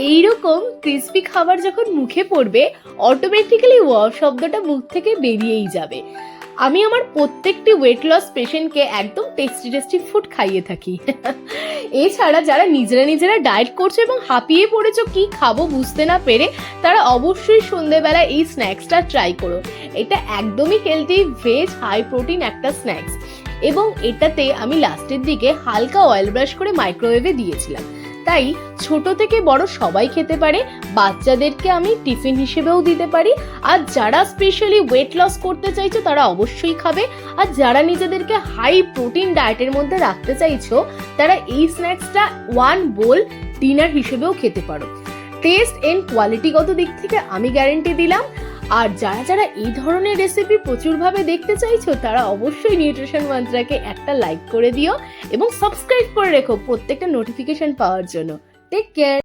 এইরকম ক্রিস্পি খাবার যখন মুখে পড়বে অটোমেটিক্যালি ওয়াও শব্দটা মুখ থেকে বেরিয়েই যাবে। আমি আমার প্রত্যেকটি ওয়েট লস পেশেন্টকে একদম টেস্টি টেস্টি ফুড খাইয়ে থাকি। এছাড়া যারা নিজেরা ডায়েট করছো এবং হাঁপিয়ে পড়েছো কি খাবো বুঝতে না পেরে, তারা অবশ্যই সন্ধ্যেবেলা এই স্ন্যাক্সটা ট্রাই করো। এটা একদমই হেলদি, ভেজ, হাই প্রোটিন একটা স্ন্যাক্স, এবং এটাতে আমি লাস্টের দিকে হালকা অয়েল ব্রাশ করে মাইক্রোওয়েভে দিয়েছিলাম। তাই ছোট থেকে বড় সবাই খেতে পারে, বাচ্চাদেরকে আমি টিফিন হিসেবেও দিতে পারি। আর যারা স্পেশালি ওয়েট লস করতে চাইছো তারা অবশ্যই খাবে, আর যারা নিজেদেরকে হাই প্রোটিন ডায়েটের মধ্যে রাখতে চাইছো তারা এই স্ন্যাক্সটা ওয়ান বোল ডিনার হিসেবেও খেতে পারো। টেস্ট এন্ড কোয়ালিটিগত দিক থেকে আমি গ্যারেন্টি দিলাম। আর যারা এই ধরনের রেসিপি প্রচুরভাবে দেখতে চাইছো তারা অবশ্যই নিউট্রিশন মন্ত্রাকে একটা লাইক করে দিও এবং সাবস্ক্রাইব করে রেখো প্রত্যেকটা নোটিফিকেশন পাওয়ার জন্য। Take care.